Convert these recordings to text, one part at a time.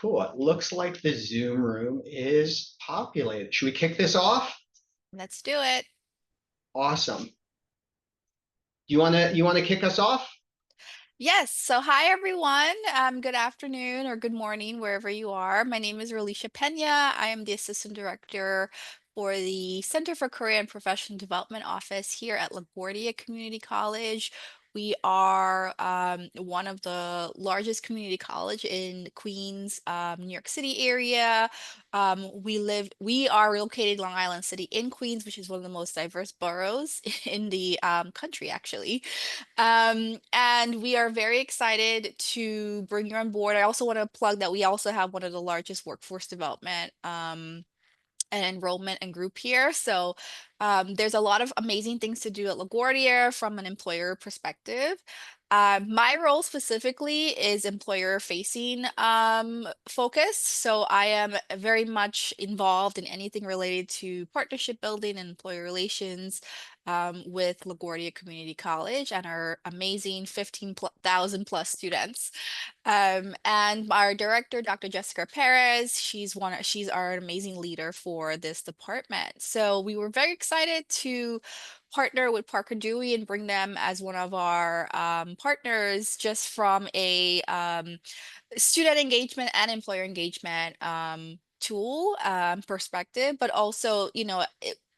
Cool. It looks like the Zoom room is populated. Should we kick this off? Let's do it. Awesome. You wanna kick us off? Yes. So, hi, everyone. Good afternoon or good morning, wherever you are. My name is Relisha Pena. I am the Assistant Director for the Center for Career and Professional Development Office here at LaGuardia Community College. We are one of the largest community college in Queens, New York City area. We are located Long Island City in Queens, which is one of the most diverse boroughs in the country, actually. And we are very excited to bring you on board. I also want to plug that we also have one of the largest workforce development and enrollment and group here. So there's a lot of amazing things to do at LaGuardia from an employer perspective. My role specifically is employer facing focused. So I am very much involved in anything related to partnership building and employer relations with LaGuardia Community College and our amazing 15,000 plus students. And our director, Dr. Jessica Perez, she's our amazing leader for this department. So we were very excited to partner with Parker Dewey and bring them as one of our partners just from a student engagement and employer engagement tool perspective, but also,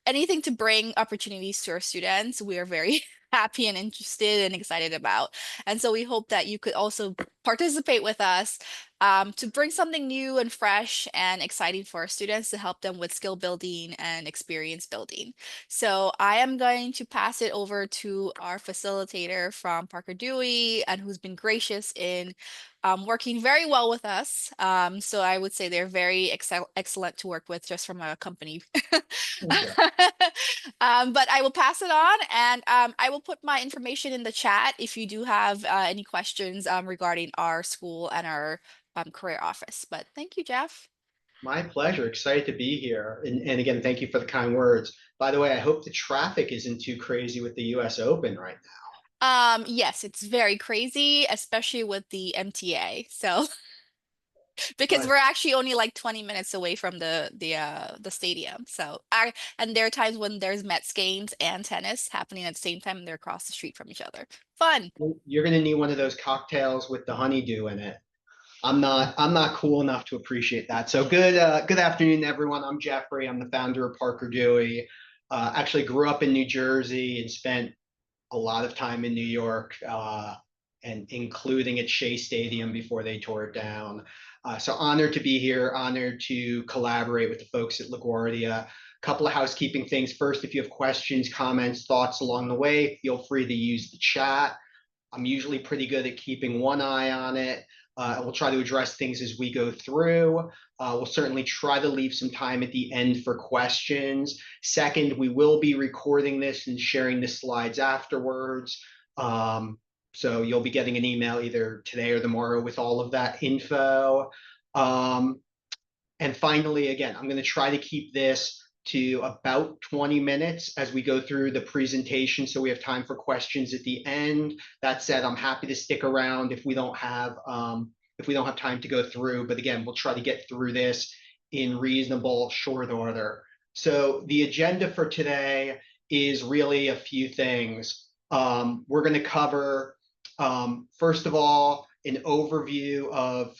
anything to bring opportunities to our students, we are very happy and interested and excited about. And so we hope that you could also participate with us to bring something new and fresh and exciting for our students to help them with skill building and experience building. So I am going to pass it over to our facilitator from Parker Dewey and who's been gracious in working very well with us. So I would say they're very excellent to work with just from a company. Okay. But I will pass it on and I will put my information in the chat if you do have any questions regarding our school and our career office. But thank you, Jeff. My pleasure. Excited to be here. And again, thank you for the kind words. By the way, I hope the traffic isn't too crazy with the US Open right Yes, it's very crazy, especially with the MTA. So because now. we're actually only like 20 minutes away from the stadium. So and there are times when there's Mets games and tennis happening at the same time and they're across the street from each other. Fun. But you're gonna need one of those cocktails with the honeydew in it. I'm not cool enough to appreciate that. So good afternoon, everyone. I'm Jeffrey. I'm the founder of Parker Dewey. Actually grew up in New Jersey and spent a lot of time in New York, and including at Shea Stadium before they tore it down. So honored to be here, honored to collaborate with the folks at LaGuardia. A couple of housekeeping things. First, if you have questions, comments, thoughts along the way, feel free to use the chat. I'm usually pretty good at keeping one eye on it. We'll try to address things as we go through. We'll certainly try to leave some time at the end for questions. Second, we will be recording this and sharing the slides afterwards. So you'll be getting an email either today or tomorrow with all of that info. Um, and finally, again, I'm going to try to keep this to about 20 minutes as we go through the presentation so we have time for questions at the end. That said, I'm happy to stick around if we don't have time to go through. But again, we'll try to get through this in reasonable short order. So the agenda for today is really a few things. We're going to cover, first of all, an overview of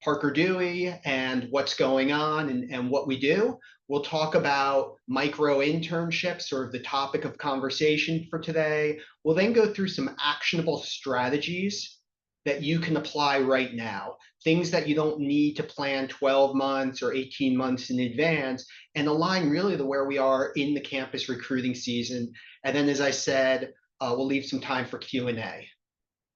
Parker Dewey and what's going on and what we do. We'll talk about micro-internships, sort of the topic of conversation for today. We'll then go through some actionable strategies that you can apply right now, things that you don't need to plan 12 months or 18 months in advance, and align really to where we are in the campus recruiting season. And then, as I said, we'll leave some time for Q&A.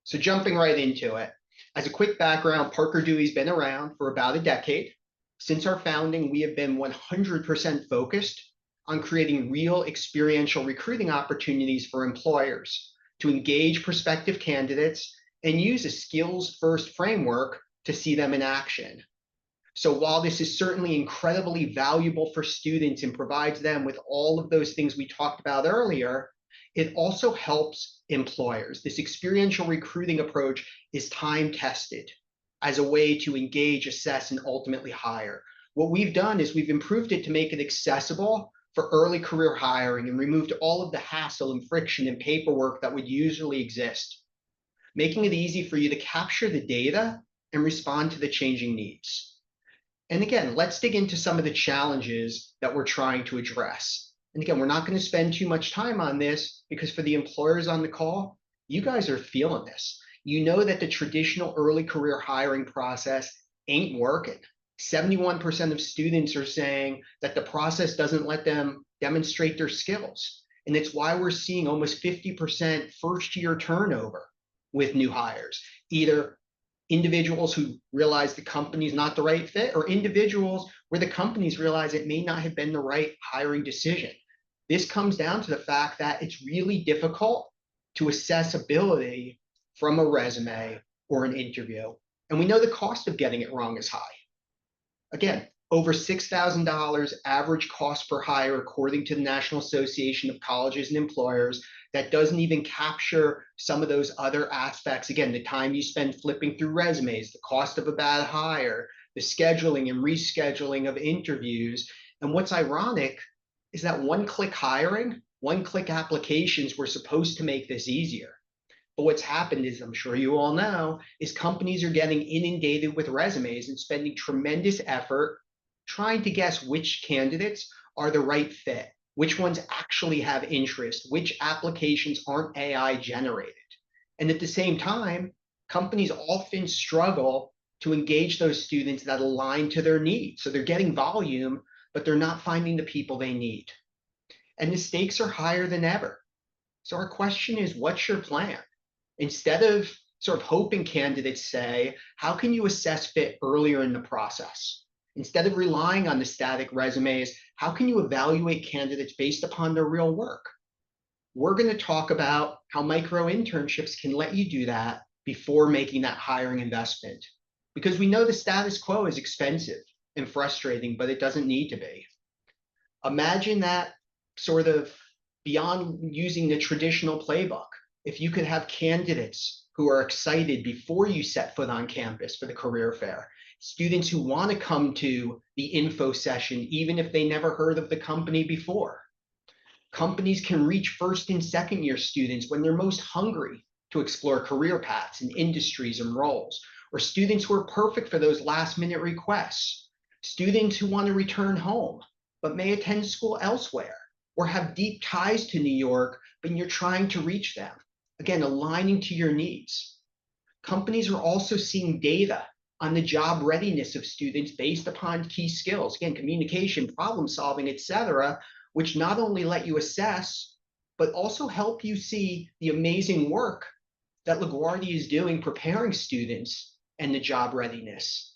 So jumping right into it. As a quick background, Parker Dewey's been around for about a decade. Since our founding, we have been 100% focused on creating real experiential recruiting opportunities for employers to engage prospective candidates and use a skills-first framework to see them in action. So while this is certainly incredibly valuable for students and provides them with all of those things we talked about earlier, it also helps employers. This experiential recruiting approach is time tested. as a way to engage, assess, and ultimately hire. What we've done is we've improved it to make it accessible for early career hiring and removed all of the hassle and friction and paperwork that would usually exist, making it easy for you to capture the data and respond to the changing needs. And again, let's dig into some of the challenges that we're trying to address. And again, we're not going to spend too much time on this because for the employers on the call, you guys are feeling this. You know that the traditional early career hiring process ain't working. 71% of students are saying that the process doesn't let them demonstrate their skills. And it's why we're seeing almost 50% first year turnover with new hires, either individuals who realize the company's not the right fit or individuals where the companies realize it may not have been the right hiring decision. This comes down to the fact that it's really difficult to assess ability from a resume or an interview. And we know the cost of getting it wrong is high. Again, over $6,000 average cost per hire, according to the National Association of Colleges and Employers. That doesn't even capture some of those other aspects. Again, the time you spend flipping through resumes, the cost of a bad hire, the scheduling and rescheduling of interviews. And what's ironic is that one-click hiring, one-click applications were supposed to make this easier. But what's happened is, I'm sure you all know, is companies are getting inundated with resumes and spending tremendous effort trying to guess which candidates are the right fit, which ones actually have interest, which applications aren't AI generated. And at the same time, companies often struggle to engage those students that align to their needs. So they're getting volume, but they're not finding the people they need. And the stakes are higher than ever. So our question is, what's your plan? Instead of sort of hoping candidates say, how can you assess fit earlier in the process? Instead of relying on the static resumes, how can you evaluate candidates based upon their real work? We're going to talk about how micro-internships can let you do that before making that hiring investment. Because we know the status quo is expensive and frustrating, but it doesn't need to be. Imagine that sort of beyond using the traditional playbook. If you could have candidates who are excited before you set foot on campus for the career fair, students who want to come to the info session, even if they never heard of the company before. Companies can reach first and second year students when they're most hungry to explore career paths and industries and roles, or students who are perfect for those last minute requests, students who want to return home, but may attend school elsewhere, or have deep ties to New York, but you're trying to reach them. Again, aligning to your needs. Companies are also seeing data on the job readiness of students based upon key skills, again, communication, problem solving, et cetera, which not only let you assess, but also help you see the amazing work that LaGuardia is doing preparing students and the job readiness.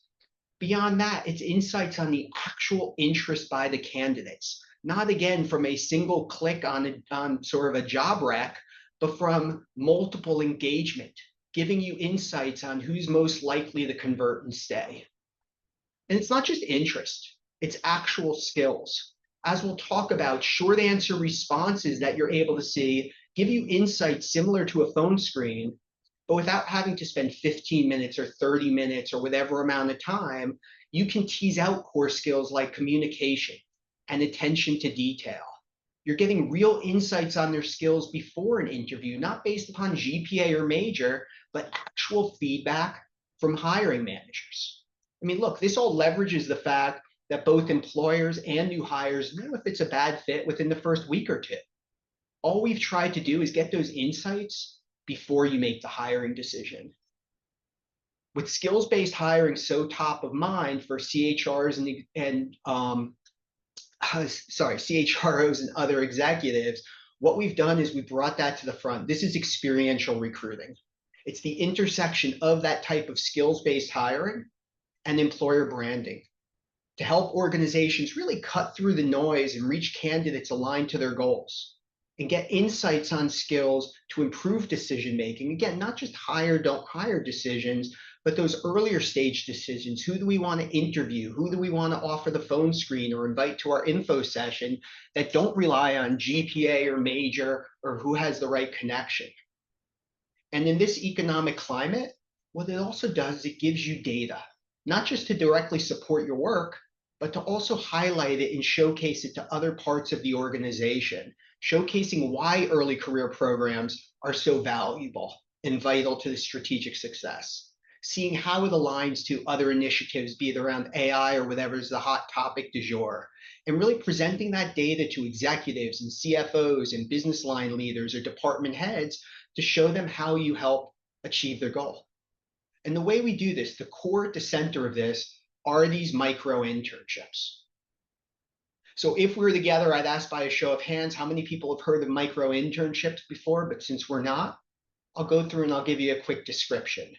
Beyond that, it's insights on the actual interest by the candidates, not again from a single click on sort of a job rec, but from multiple engagement, giving you insights on who's most likely to convert and stay. And it's not just interest, it's actual skills. As we'll talk about, short answer responses that you're able to see give you insights similar to a phone screen, but without having to spend 15 minutes or 30 minutes or whatever amount of time, you can tease out core skills like communication and attention to detail. You're getting real insights on their skills before an interview, not based upon GPA or major, but actual feedback from hiring managers. I mean, look, this all leverages the fact that both employers and new hires know if it's a bad fit within the first week or two. All we've tried to do is get those insights before you make the hiring decision. With skills-based hiring so top of mind for CHRs CHROs and other executives, what we've done is we brought that to the front. This is experiential recruiting. It's the intersection of that type of skills-based hiring and employer branding to help organizations really cut through the noise and reach candidates aligned to their goals and get insights on skills to improve decision-making. Again, not just hire, don't hire decisions, but those earlier stage decisions. Who do we want to interview? Who do we want to offer the phone screen or invite to our info session that don't rely on GPA or major or who has the right connection? And in this economic climate, what it also does is it gives you data, not just to directly support your work, but to also highlight it and showcase it to other parts of the organization, showcasing why early career programs are so valuable and vital to the strategic success. Seeing how it aligns to other initiatives, be it around AI or whatever is the hot topic du jour, and really presenting that data to executives and CFOs and business line leaders or department heads to show them how you help achieve their goal. And the way we do this, the core at the center of this are these micro internships. So if we were together, I'd ask by a show of hands how many people have heard of micro internships before, but since we're not, I'll go through and I'll give you a quick description.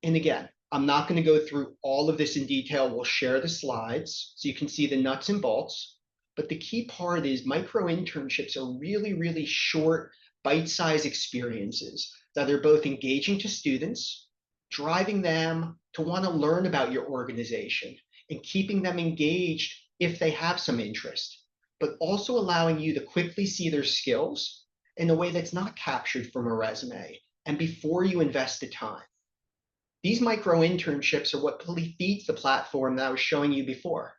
And again, I'm not going to go through all of this in detail. We'll share the slides so you can see the nuts and bolts. But the key part is micro internships are really, really short, bite-sized experiences that are both engaging to students, driving them to want to learn about your organization, and keeping them engaged if they have some interest, but also allowing you to quickly see their skills in a way that's not captured from a resume and before you invest the time. These micro internships are what really feeds the platform that I was showing you before.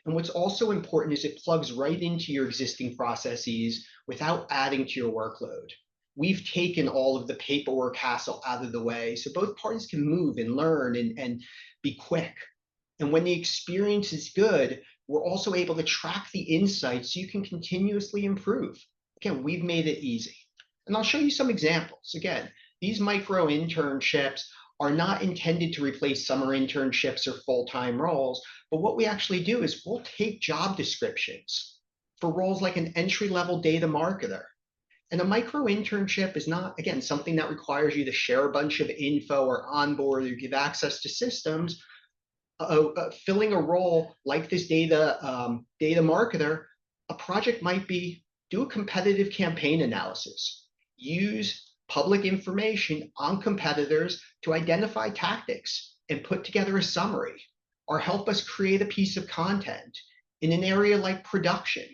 And what's also important is it plugs right into your existing processes without adding to your workload. We've taken all of the paperwork hassle out of the way so both parties can move and learn and be quick. And when the experience is good, we're also able to track the insights so you can continuously improve. Again, we've made it easy. And I'll show you some examples. Again, these micro internships are not intended to replace summer internships or full-time roles, but what we actually do is we'll take job descriptions for roles like an entry-level data marketer. And a micro internship is not, again, something that requires you to share a bunch of info or onboard or give access to systems. Filling a role like this data marketer, a project might be do a competitive campaign analysis, use public information on competitors to identify tactics and put together a summary, or help us create a piece of content in an area like production.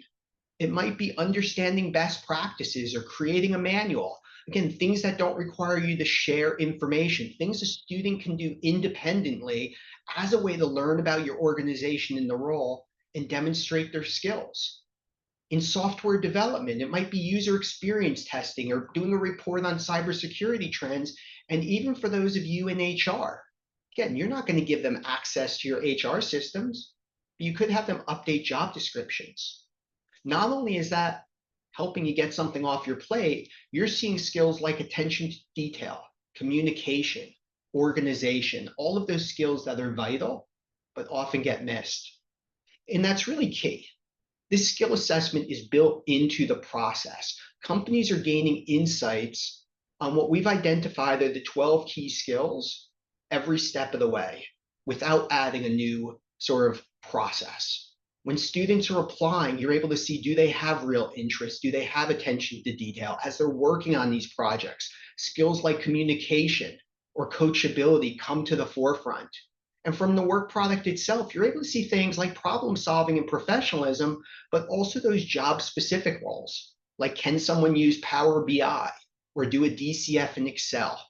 It might be understanding best practices or creating a manual. Again, things that don't require you to share information, things a student can do independently as a way to learn about your organization and the role and demonstrate their skills. In software development, it might be user experience testing or doing a report on cybersecurity trends. And even for those of you in HR, again, you're not going to give them access to your HR systems, but you could have them update job descriptions. Not only is that helping you get something off your plate, you're seeing skills like attention to detail, communication, organization, all of those skills that are vital, but often get missed. And that's really key. This skill assessment is built into the process. Companies are gaining insights on what we've identified are the 12 key skills every step of the way without adding a new sort of process. When students are applying, you're able to see, do they have real interest? Do they have attention to detail as they're working on these projects? Skills like communication or coachability come to the forefront. And from the work product itself, you're able to see things like problem solving and professionalism, but also those job specific roles, like can someone use Power BI or do a DCF in Excel?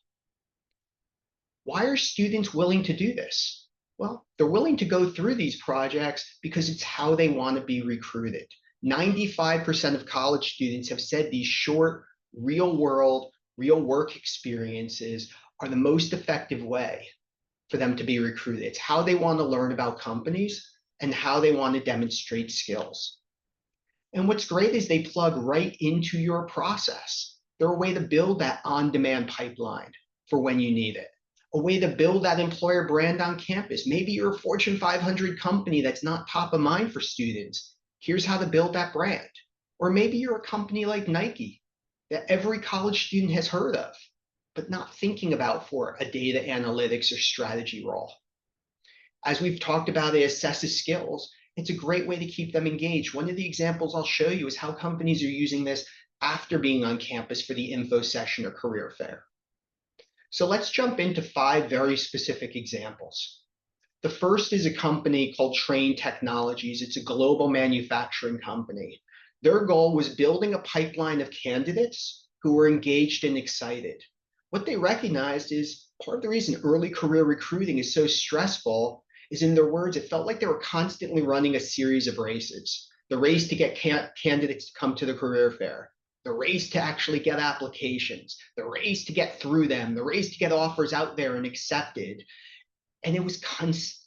Why are students willing to do this? Well, they're willing to go through these projects because it's how they want to be recruited. 95% of college students have said these short, real world, real work experiences are the most effective way for them to be recruited. It's how they want to learn about companies and how they want to demonstrate skills. And what's great is they plug right into your process. They're a way to build that on-demand pipeline for when you need it, a way to build that employer brand on campus. Maybe you're a Fortune 500 company that's not top of mind for students. Here's how to build that brand. Or maybe you're a company like Nike that every college student has heard of, but not thinking about for a data analytics or strategy role. As we've talked about, it assesses skills. It's a great way to keep them engaged. One of the examples I'll show you is how companies are using this after being on campus for the info session or career fair. So let's jump into 5 very specific examples. The first is a company called Train Technologies. It's a global manufacturing company. Their goal was building a pipeline of candidates who were engaged and excited. What they recognized is Part of the reason early career recruiting is so stressful is, in their words, it felt like they were constantly running a series of races. The race to get candidates to come to the career fair, the race to actually get applications, the race to get through them, the race to get offers out there and accepted. And it was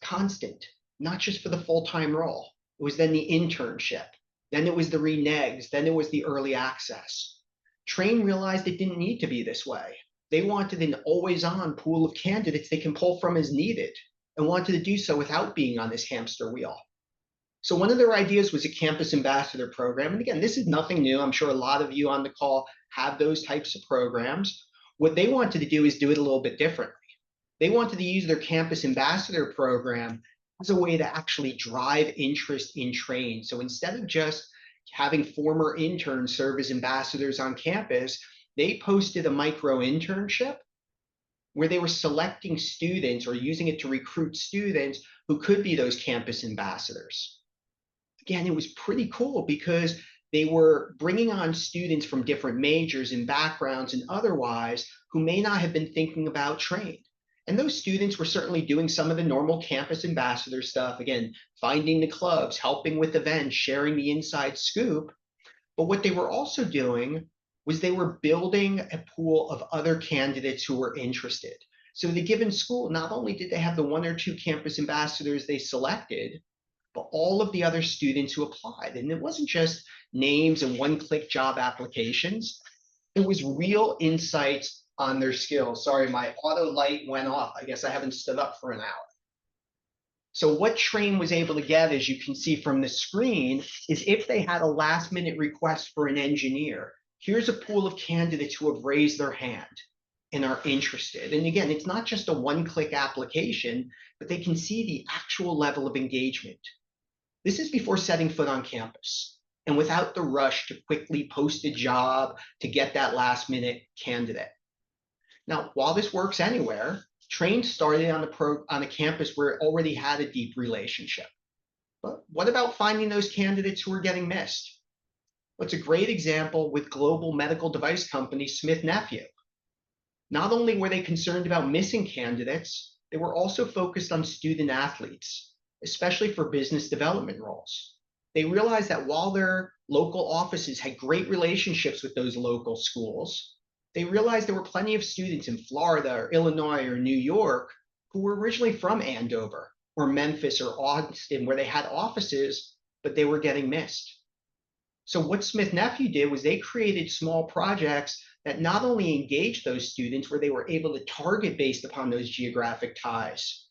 constant, not just for the full-time role. It was then the internship, then it was the renegs, then it was the early access. Train realized it didn't need to be this way. They wanted an always-on pool of candidates they can pull from as needed, and wanted to do so without being on this hamster wheel. So one of their ideas was a campus ambassador program. And again, this is nothing new. I'm sure a lot of you on the call have those types of programs. What they wanted to do is do it a little bit differently. They wanted to use their campus ambassador program as a way to actually drive interest in Train. So instead of just having former interns serve as ambassadors on campus, they posted a micro-internship where they were selecting students or using it to recruit students who could be those campus ambassadors. Again, it was pretty cool because they were bringing on students from different majors and backgrounds and otherwise who may not have been thinking about Train. And those students were certainly doing some of the normal campus ambassador stuff, again, finding the clubs, helping with events, sharing the inside scoop. But what they were also doing was they were building a pool of other candidates who were interested. So the given school, not only did they have the one or two campus ambassadors they selected, but all of the other students who applied. And it wasn't just names and one-click job applications. It was real insights on their skills. Sorry, my auto light went off. I guess I haven't stood up for an hour. So what Train was able to get, as you can see from the screen, is if they had a last-minute request for an engineer, here's a pool of candidates who have raised their hand and are interested. And again, it's not just a one-click application, but they can see the actual level of engagement. This is before setting foot on campus and without the rush to quickly post a job to get that last-minute candidate. Now, while this works anywhere, Train started on a campus where it already had a deep relationship. But what about finding those candidates who are getting missed? Well, it's a great example with global medical device company Smith Nephew. Not only were they concerned about missing candidates, they were also focused on student athletes, especially for business development roles. They realized that while their local offices had great relationships with those local schools, they realized there were plenty of students in Florida or Illinois or New York who were originally from Andover or Memphis or Austin, where they had offices, but they were getting missed. So what Smith Nephew did was they created small projects that not only engaged those students where they were able to target based upon those geographic ties,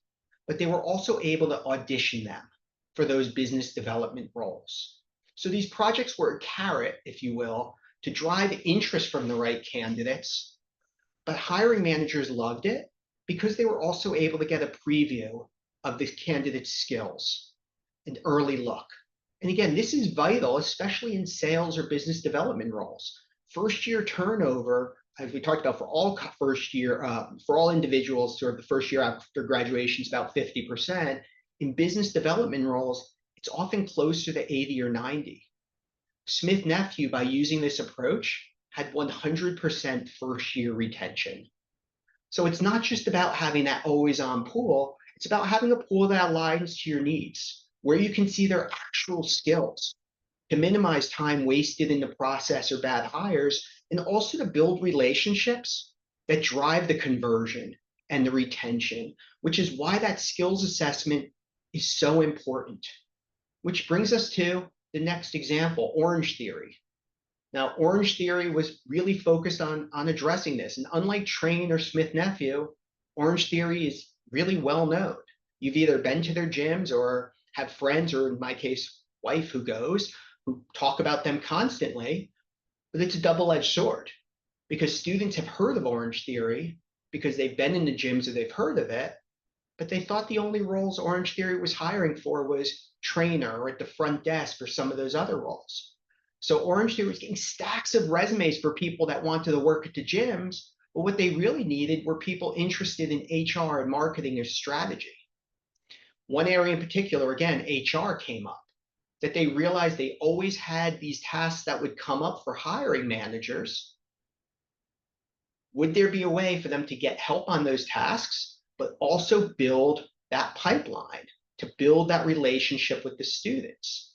but they were also able to audition them for those business development roles. So these projects were a carrot, if you will, to drive interest from the right candidates, but hiring managers loved it because they were also able to get a preview of the candidate's skills, an early look. And again, this is vital, especially in sales or business development roles. First year turnover, as we talked about, for all for all individuals, sort of the first year after graduation is about 50%. In business development roles, it's often closer to 80 or 90. Smith Nephew, by using this approach, had 100% first year retention. So it's not just about having that always on pool, it's about having a pool that aligns to your needs, where you can see their actual skills, to minimize time wasted in the process or bad hires, and also to build relationships that drive the conversion and the retention, which is why that skills assessment is so important. Which brings us to the next example, Orange Theory. Now, Orange Theory was really focused on addressing this. And unlike Train or Smith Nephew, Orange Theory is really well known. You've either been to their gyms or have friends, or in my case, wife who goes, who talk about them constantly. But it's a double-edged sword because students have heard of Orange Theory because they've been in the gyms or they've heard of it, but they thought the only roles Orange Theory was hiring for was trainer or at the front desk for some of those other roles. So Orange Theory was getting stacks of resumes for people that wanted to work at the gyms, but what they really needed were people interested in HR and marketing or strategy. One area in particular, again, HR came up, that they realized they always had these tasks that would come up for hiring managers, Would there be a way for them to get help on those tasks, but also build that pipeline, to build that relationship with the students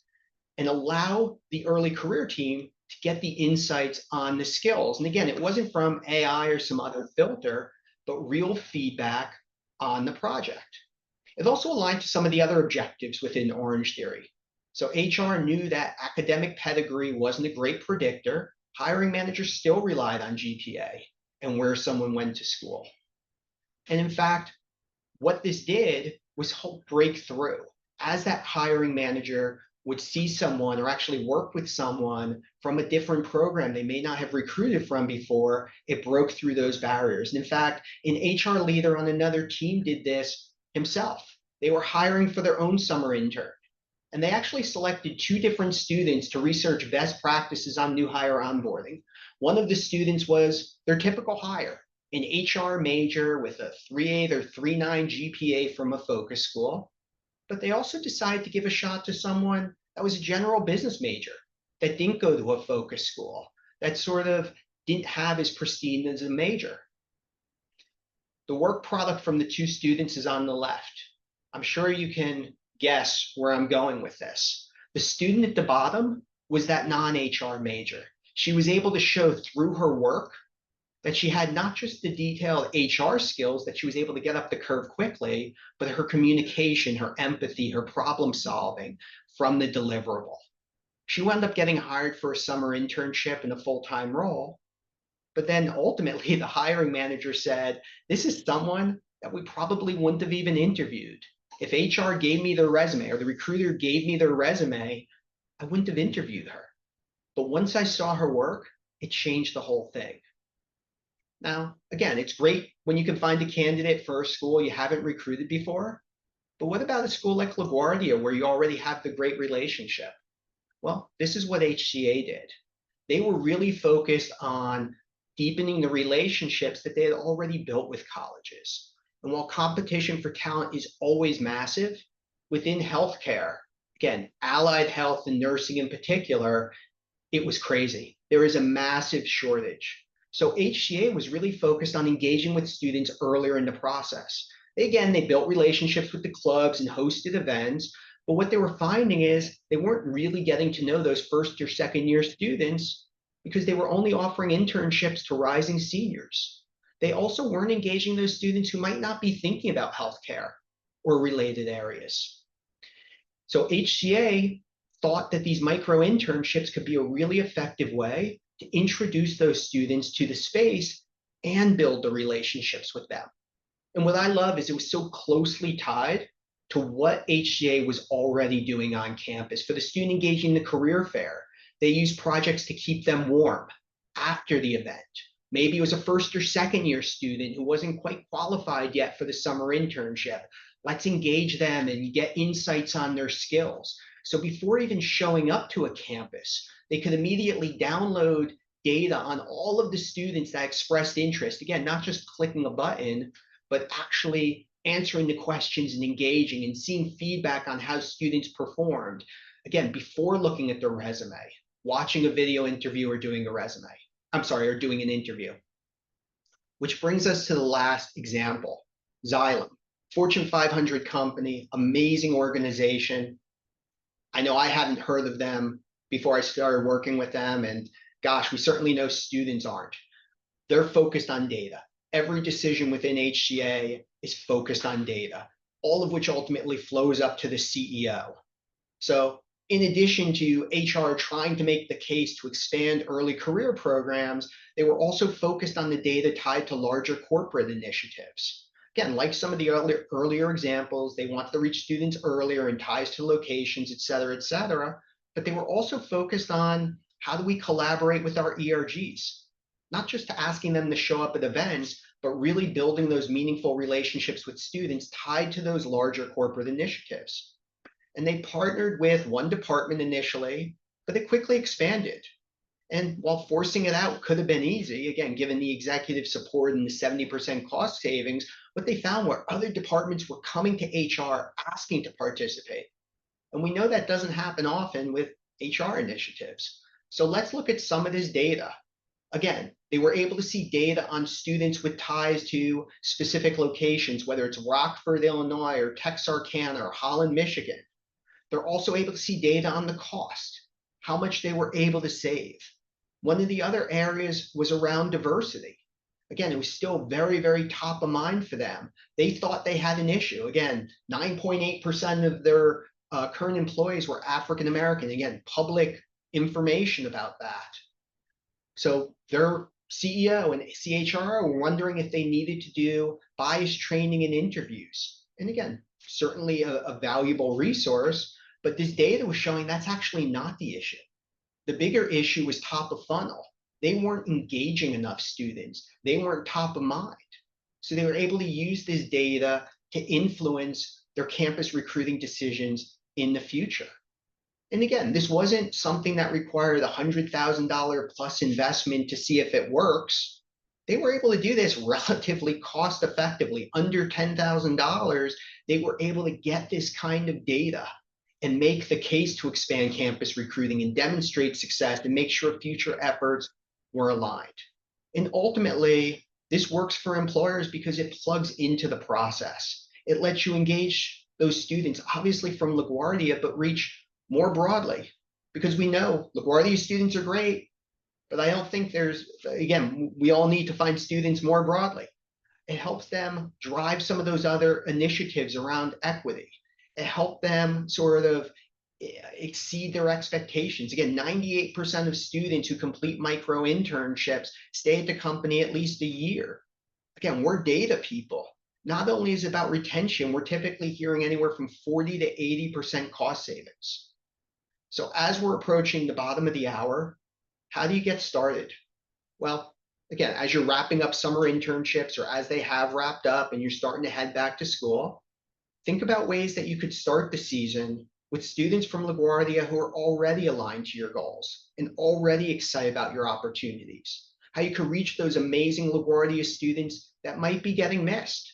and allow the early career team to get the insights on the skills? And again, it wasn't from AI or some other filter, but real feedback on the project. It also aligned to some of the other objectives within Orange Theory. So HR knew that academic pedigree wasn't a great predictor. Hiring managers still relied on GPA and where someone went to school. And in fact, what this did was help break through. As that hiring manager would see someone or actually work with someone from a different program they may not have recruited from before, it broke through those barriers. And in fact, an HR leader on another team did this himself. They were hiring for their own summer intern. And they actually selected two different students to research best practices on new hire onboarding. One of the students was their typical hire, an HR major with a 3.8 or 3.9 GPA from a focus school. But they also decided to give a shot to someone that was a general business major, that didn't go to a focus school, that sort of didn't have as pristine as a major. The work product from the two students is on the left. I'm sure you can guess where I'm going with this. The student at the bottom was that non-HR major. She was able to show through her work that she had not just the detailed HR skills, that she was able to get up the curve quickly, but her communication, her empathy, her problem solving from the deliverable. She wound up getting hired for a summer internship in a full-time role. But then ultimately, the hiring manager said, this is someone that we probably wouldn't have even interviewed. If HR gave me their resume or the recruiter gave me their resume, I wouldn't have interviewed her. But once I saw her work, it changed the whole thing. Now, again, it's great when you can find a candidate for a school you haven't recruited before. But what about a school like LaGuardia where you already have the great relationship? Well, this is what HCA did. They were really focused on deepening the relationships that they had already built with colleges. And while competition for talent is always massive, within healthcare, again, allied health and nursing in particular, it was crazy. There is a massive shortage. So HCA was really focused on engaging with students earlier in the process. Again, they built relationships with the clubs and hosted events, but what they were finding is they weren't really getting to know those first or second year students because they were only offering internships to rising seniors. They also weren't engaging those students who might not be thinking about healthcare or related areas. So HCA thought that these micro-internships could be a really effective way to introduce those students to the space and build the relationships with them. And what I love is it was so closely tied to what HCA was already doing on campus. For the student engaging the career fair, they used projects to keep them warm after the event. Maybe it was a first or second year student who wasn't quite qualified yet for the summer internship. Let's engage them and get insights on their skills. So before even showing up to a campus, they could immediately download data on all of the students that expressed interest. Again, not just clicking a button, but actually answering the questions and engaging and seeing feedback on how students performed. Again, before looking at their resume, watching a video interview or doing or doing an interview. Which brings us to the last example, Xylem, Fortune 500 company, amazing organization. I know I hadn't heard of them before I started working with them, and gosh, we certainly know students aren't. They're focused on data. Every decision within HCA is focused on data, all of which ultimately flows up to the CEO. So in addition to HR trying to make the case to expand early career programs, they were also focused on the data tied to larger corporate initiatives. Again, like some of the earlier examples, they wanted to reach students earlier and ties to locations, et cetera, but they were also focused on how do we collaborate with our ERGs, not just asking them to show up at events, but really building those meaningful relationships with students tied to those larger corporate initiatives. And they partnered with one department initially, but it quickly expanded. And while forcing it out could have been easy, again, given the executive support and the 70% cost savings, what they found were other departments were coming to HR asking to participate. And we know that doesn't happen often with HR initiatives. So let's look at some of this data. Again, they were able to see data on students with ties to specific locations, whether it's Rockford, Illinois, or Texarkana, or Holland, Michigan. They're also able to see data on the cost, how much they were able to save. One of the other areas was around diversity. Again, it was still very, very top of mind for them. They thought they had an issue. Again, 9.8% of their current employees were African American. Again, public information about that. So their CEO and CHRO were wondering if they needed to do bias training and interviews. And again, certainly a valuable resource, but this data was showing that's actually not the issue. The bigger issue was top of funnel. They weren't engaging enough students. They weren't top of mind. So they were able to use this data to influence their campus recruiting decisions in the future. And again, this wasn't something that required a $100,000 plus investment to see if it works. They were able to do this relatively cost effectively, under $10,000. They were able to get this kind of data and make the case to expand campus recruiting and demonstrate success and make sure future efforts were aligned. And ultimately, this works for employers because it plugs into the process. It lets you engage those students, obviously from LaGuardia, but reach more broadly, because we know LaGuardia students are great, but I don't think again, we all need to find students more broadly. It helps them drive some of those other initiatives around equity. It helped them sort of exceed their expectations. Again, 98% of students who complete micro-internships stay at the company at least a year. Again, we're data people. Not only is it about retention, we're typically hearing anywhere from 40 to 80% cost savings. So as we're approaching the bottom of the hour, how do you get started? Well, again, as you're wrapping up summer internships or as they have wrapped up and you're starting to head back to school, think about ways that you could start the season with students from LaGuardia who are already aligned to your goals and already excited about your opportunities. How you can reach those amazing LaGuardia students that might be getting missed.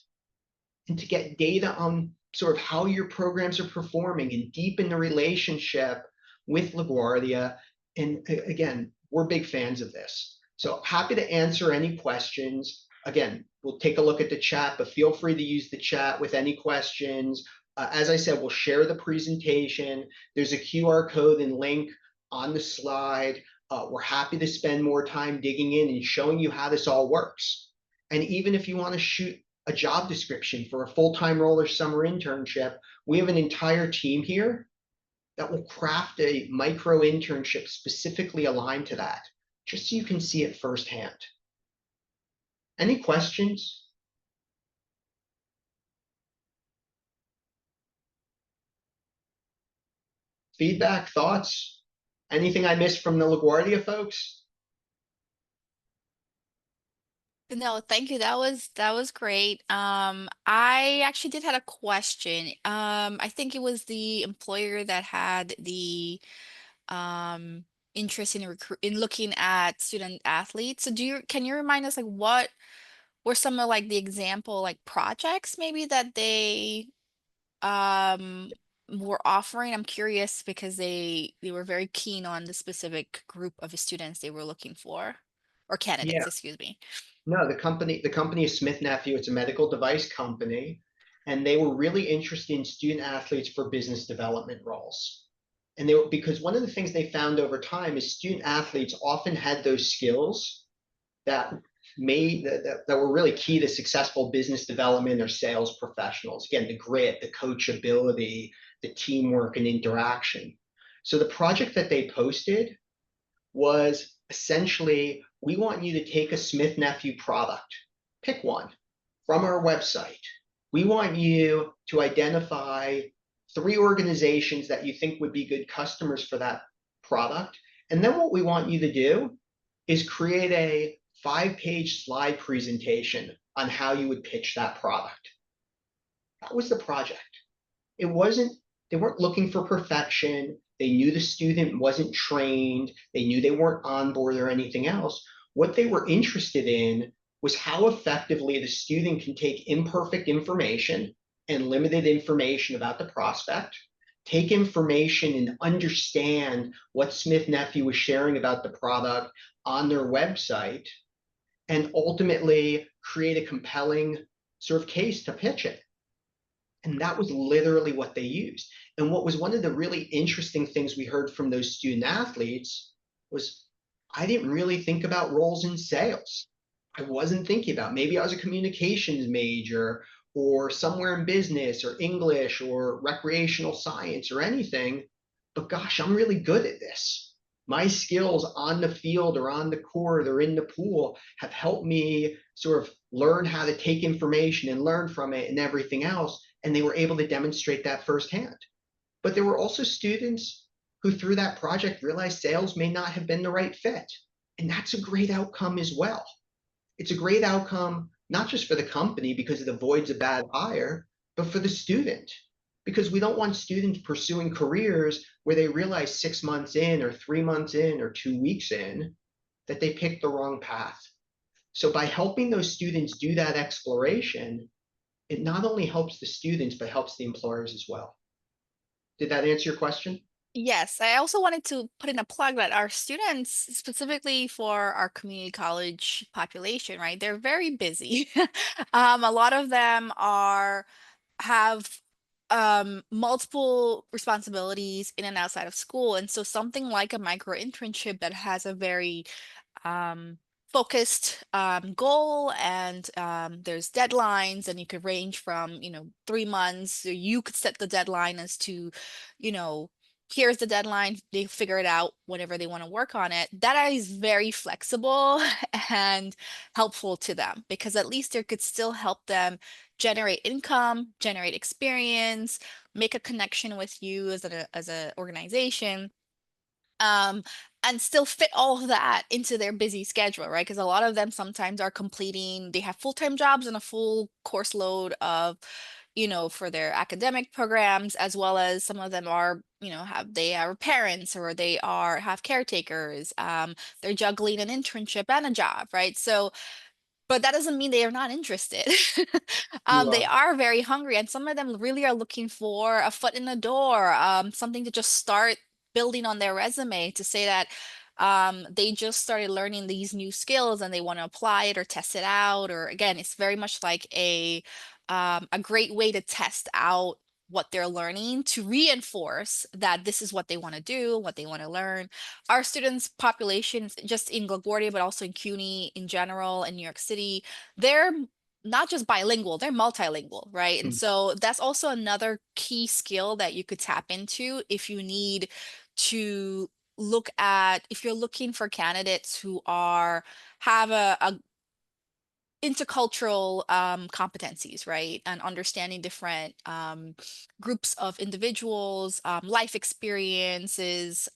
And to get data on sort of how your programs are performing and deepen the relationship with LaGuardia. And again, we're big fans of this. So happy to answer any questions. Again, we'll take a look at the chat, but feel free to use the chat with any questions. As I said, we'll share the presentation. There's a QR code and link on the slide. We're happy to spend more time digging in and showing you how this all works. And even if you want to shoot a job description for a full-time role or summer internship, we have an entire team here that will craft a micro-internship specifically aligned to that, just so you can see it firsthand. Any questions? Feedback, thoughts? Anything I missed from the LaGuardia folks? No, thank you. That was great. I actually did had a question. I think it was the employer that had the um interest in looking at student athletes. So can you remind us like what were some of like the example like projects maybe that they um were offering? I'm curious because they were very keen on the specific group of students they were looking for, or Yeah, candidates, excuse me. no, the company is Smith Nephew. It's a medical device company, and they were really interested in student athletes for business development roles. And they were because one of the things they found over time is student athletes often had those skills that that were really key to successful business development or sales professionals. Again, the grit, the coachability, the teamwork and interaction. So the project that they posted was essentially, we want you to take a Smith Nephew product, pick one from our website. We want you to identify 3 organizations that you think would be good customers for that product. And then what we want you to do is create a 5-page slide presentation on how you would pitch that product. That was the project. It wasn't, they weren't looking for perfection. They knew the student wasn't trained. They knew they weren't on board or anything else. What they were interested in was how effectively the student can take imperfect information and limited information about the prospect, take information and understand what Smith Nephew was sharing about the product, on their website and ultimately create a compelling sort of case to pitch it. And that was literally what they used. And what was one of the really interesting things we heard from those student athletes was, I didn't really think about roles in sales. I wasn't thinking about, maybe I was a communications major or somewhere in business or English or recreational science or anything. But gosh, I'm really good at this. My skills on the field or on the court or in the pool have helped me sort of learn how to take information and learn from it and everything else. And they were able to demonstrate that firsthand. But there were also students who, through that project, realized sales may not have been the right fit. And that's a great outcome as well. It's a great outcome, not just for the company because it avoids a bad hire, but for the student. Because we don't want students pursuing careers where they realize 6 months in, or 3 months in, or 2 weeks in, that they picked the wrong path. So by helping those students do that exploration, it not only helps the students, but helps the employers as well. Did that answer your question? Yes, I also wanted to put in a plug that our students, specifically for our community college population, right? They're very busy. A lot of them have multiple responsibilities in and outside of school. And so something like a micro internship that has a very um, focused goal, and there's deadlines, and you could range from 3 months. So you could set the deadline as to, you know here's the deadline, they figure it out whenever they want to work on it. That is very flexible and helpful to them, because at least it could still help them generate income, generate experience, make a connection with you as a organization, um, and still fit all of that into their busy schedule, right? Because a lot of them sometimes are they have full-time jobs and a full course load of, for their academic programs, as well as some of them are, they are parents, or have caretakers. They're juggling an internship and a job, right? So but that doesn't mean they are not interested. They Right. are very hungry, and some of them really are looking for a foot in the door, something to just start building on their resume to say that they just started learning these new skills and they want to apply it or test it out. Or again, it's very much like a great way to test out what they're learning to reinforce that this is what they want to do, what they want to learn. Our students population, just in LaGuardia, but also in CUNY in general, in New York City, they're not just bilingual, they're multilingual, right? And Hmm. so that's also another key skill that you could tap into if you need to if you're looking for candidates who have a intercultural competencies, right? And understanding different groups of individuals, life experiences,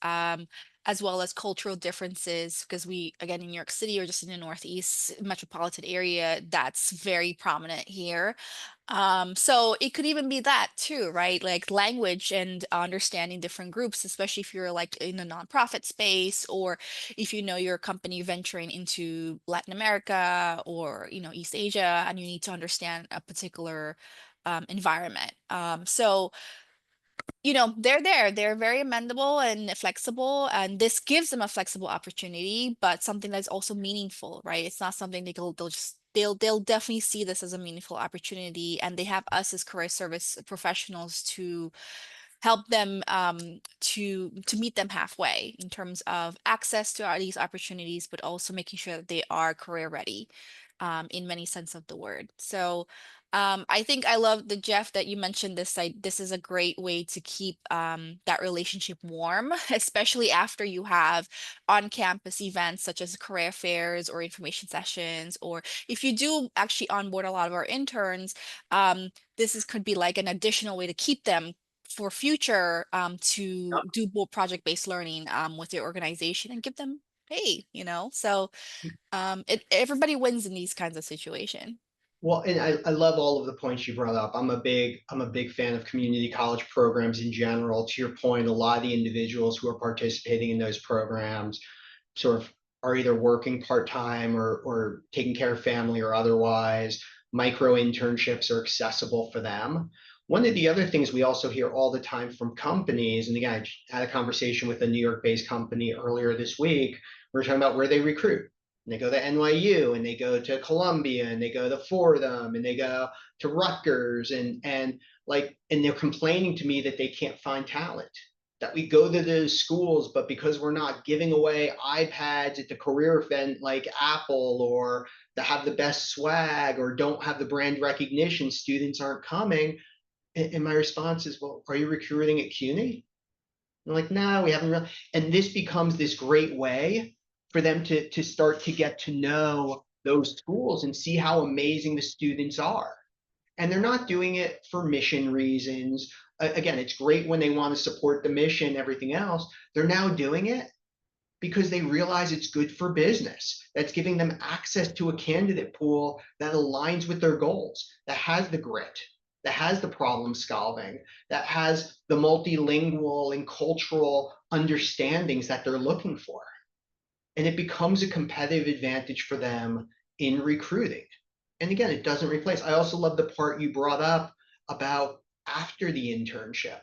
as well as cultural differences. Because again, in New York City or just in the Northeast metropolitan area, that's very prominent here. So it could even be that too, right? Like language and understanding different groups, especially if you're like in a nonprofit space, or if your company venturing into Latin America or East Asia, and you need to understand a particular environment. So they're very amendable and flexible, and this gives them a flexible opportunity, but something that's also meaningful, right? It's not something they'll definitely see this as a meaningful opportunity, and they have us as career service professionals to help them to meet them halfway in terms of access to these opportunities, but also making sure that they are career ready in many sense of the word. So I think I love the Jeff that you mentioned this. This is a great way to keep that relationship warm, especially after you have on-campus events such as career fairs or information sessions, or if you do actually onboard a lot of our interns, could be like an additional way to keep them for future to do more project-based learning with your organization and give them pay. So everybody wins in these kinds of situation. Well, and I love all of the points you brought up. I'm a big fan of community college programs in general. To your point, a lot of the individuals who are participating in those programs sort of are either working part-time or taking care of family or otherwise. Micro internships are accessible for them. One of the other things we also hear all the time from companies, and again, I had a conversation with a New York-based company earlier this week, We're talking about where they recruit. And they go to NYU and they go to Columbia and they go to Fordham and they go to Rutgers and they're complaining to me that they can't find talent. That we go to those schools, but because we're not giving away iPads at the career event like Apple or to have the best swag or don't have the brand recognition, students aren't coming. And my response is, well, are you recruiting at CUNY? They're like, no, we haven't really. And this becomes this great way for them to start to get to know those schools and see how amazing the students are. And they're not doing it for mission reasons. Again, it's great when they want to support the mission, everything else. They're now doing it because they realize it's good for business. That's giving them access to a candidate pool that aligns with their goals, that has the grit, that has the problem solving, that has the multilingual and cultural understandings that they're looking for. And it becomes a competitive advantage for them in recruiting. And again, it doesn't replace. I also love the part you brought up about after the internship.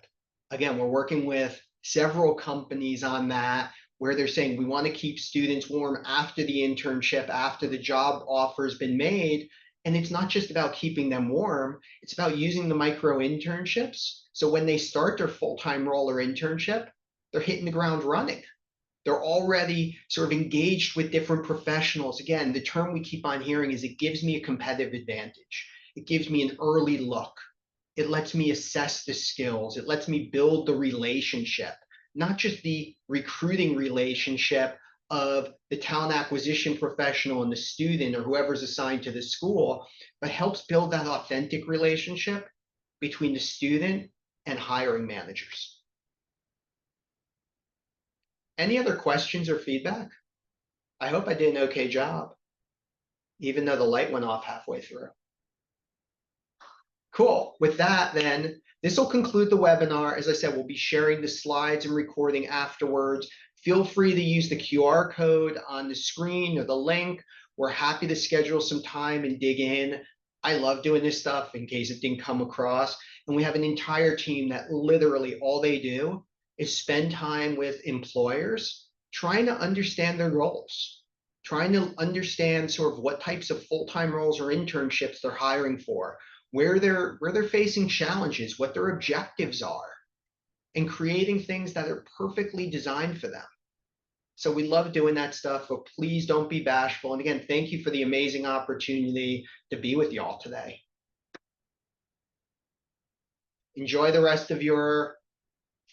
Again, we're working with several companies on that where they're saying we want to keep students warm after the internship, after the job offer's been made. And it's not just about keeping them warm, it's about using the micro-internships. So when they start their full-time role or internship, they're hitting the ground running. They're already sort of engaged with different professionals. Again, the term we keep on hearing is it gives me a competitive advantage. It gives me an early look. It lets me assess the skills. It lets me build the relationship, not just the recruiting relationship of the talent acquisition professional and the student or whoever's assigned to the school, but helps build that authentic relationship between the student and hiring managers. Any other questions or feedback? I hope I did an okay job, even though the light went off halfway through. Cool. With that, then, this will conclude the webinar. As I said, we'll be sharing the slides and recording afterwards. Feel free to use the QR code on the screen or the link. We're happy to schedule some time and dig in. I love doing this stuff in case it didn't come across. And we have an entire team that literally all they do is spend time with employers trying to understand their roles, trying to understand sort of what types of full-time roles or internships they're hiring for, where they're facing challenges, what their objectives are, and creating things that are perfectly designed for them. So we love doing that stuff, but please don't be bashful. And again, thank you for the amazing opportunity to be with y'all today. Enjoy the rest of your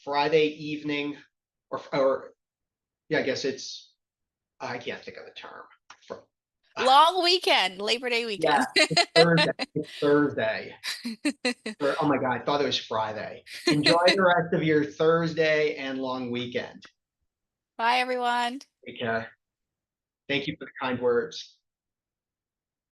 Friday evening, or yeah, I guess I can't think of the term. Long weekend, Labor Day weekend. Yeah, it's Thursday. It's Thursday. Oh my God, I thought it was Friday. Enjoy the rest of your Thursday and long weekend. Bye, everyone. Take care. Thank you for the kind words.